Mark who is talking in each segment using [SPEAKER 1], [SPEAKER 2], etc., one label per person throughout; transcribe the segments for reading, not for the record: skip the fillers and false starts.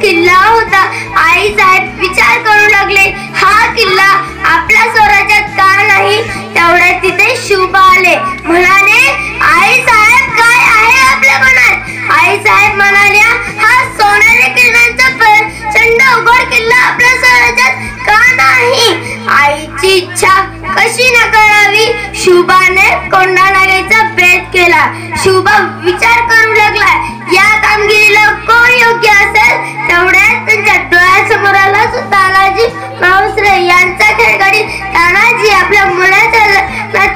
[SPEAKER 1] किल्ला होता. आई साहेब विचार करू लागले, हा किल्ला आपल्या स्वराज्यात का नाही. तेवढ्यात तिथे शुभा आले. म्हणाले, आई साहेब काय आहे आपल्या मनात. आई साहेब म्हणाल्या, हा सोन्याच्या किल्ल्यांचा प्रचंड उघड किल्ला आपल्या स्वराज्यात का नाही. आईची इच्छा कशी न करावी. शुभाने कोंडा नागायचा प्रयत्न केला. शुभा विचार करू लागला, या कामगिरीला कोण योग्य असेल. तेवढ्यात त्यांच्या डोळ्यासमोर आला तानाजी मालुसरे यांचा खेळगडी. तानाजी आपल्या मुलाच्या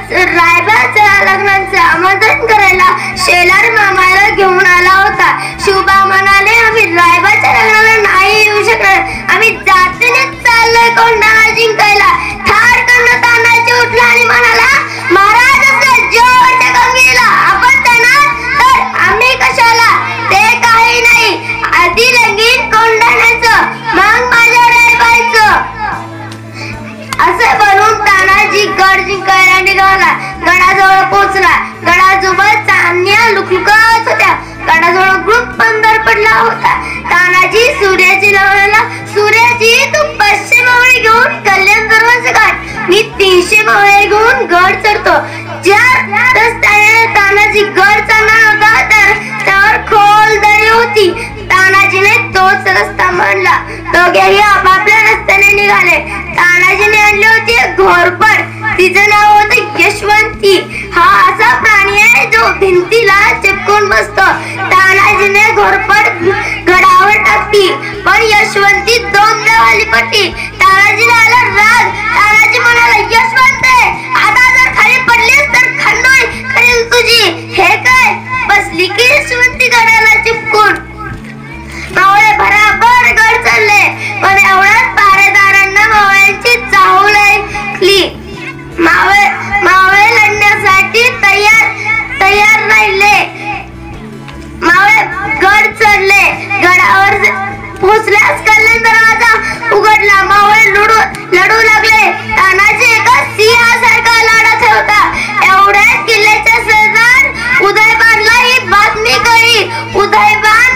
[SPEAKER 1] रायबाच्या लग्नाचे आमंत्रण करायला शेलार मामाला घेऊन आला होता. शुभा म्हणाले, आम्ही रायबाच्या लग्नाला नाही येऊ शकणार. आम्ही जातीनेच चाललोय कोंढाणा जिंकायला. ठारकन तानाजी उठला आणि म्हणाला, महाराज असल्या जेवढच्या कामगिरीला आपण देणार तर आम्ही कशाला. ते काही नाही, आधी लगीन कोंढाण्याचं मग माझ्या रायबाचं. असे बनवून तानाजी गड जिंकायला निघाला. गडाजवळ पोहोचला. गडाजवळ चांदण्या लुकलुकत होत्या. गडाजवळ ग्रुप बंदर पडला होता. तानाजी सूर्याची लावला, सूर्याजी तू 500 मावळे घेऊन कल्याण दरवाजा गाठ. मी 300 मावळे घेऊन गड चढतो. ज्या रस्त्याने तानाजी गड चढणार होता त्यावर खोल दरी होती. तानाजीने तोच रस्ता मांडला. दोघेही आपापल्या रस्त्याने निघाले. तानाजीने आणली होती घोरपड. तिचं नाव होतं यशवंती. हा असा प्राणी आहे जो भिंतीला चिपकून बसतो. तानाजीने घोरपड गडावर टाकली, पण यशवंती दोनदा वाली पडली. तानाजीला आला राग. तानाजी म्हणाला, यशवंते, आता जर खाली पडलीस तर खंडोळी करेल तुझी. हे काय. बसली की यशवंती गडाला चिपकून. मावळे भराभर गड चढले, पण एवढ्यात पहारेदारांना मावळ्यांची चाहूल ऐकली. मावळे लढण्यासाठी तयार राहिले. मावळे गड चढले. गडावर पोहोचल्यास कल्याण दरवाजा उघडला. मावळे लढू लागले. तानाजी एका सिंहासारखा लढत होता. एवढ्यात किल्ल्याच्या शेजार उदयबानला ही बातमी कळली. उदयबान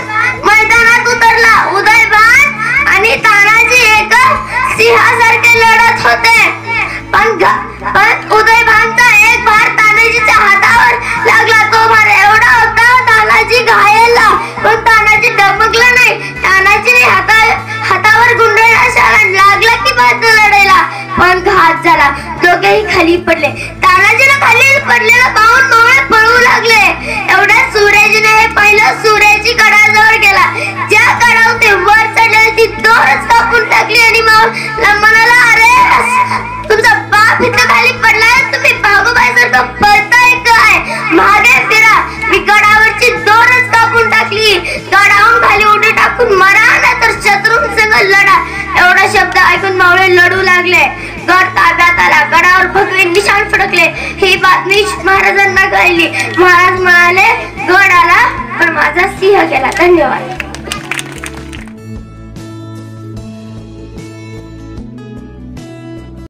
[SPEAKER 1] मैदानात उतरला. उदयबान आणि तानाजी एका सिंहासारखे लढत होते. पण उदयबानचा एक भार तानाजीच्या हातावर लागला. तो भार एवढा होता तानाजी घायला, पण तानाजी डबकला नाही. तानाजीने हातावर गुंडाळा लागला की बाद लढायला, पण घात झाला. दोघेही खाली पडले. तानाजीला खाली पडलेलं पाहून मावळे पळू लागले. एवढ्या सूर्याजीने हे पहिलं सूर्याची गडाजवळ गेला. ज्या गडावर ते वर चढले ती दोरच कापून टाकली आणि मावळा म्हणाला, अरे तुमचा बाप इथं खाली पडलाय, तुम्ही भागोबाईसारखं पळताय काय. मागे फिरा. मी गडावरची दोरच कापून टाकली. गडावरून खाली उडी टाकून मरा नाही तर शत्रूंसंग लढा. एवढा शब्द ऐकून मावळे लढू लागले. गड ताब्यात आला. गडावर भगवे निशाण फडकले. ही बातमी महाराजांना कळली. महाराज म्हणाले, गड आला पण माझा सिंह गेला. धन्यवाद.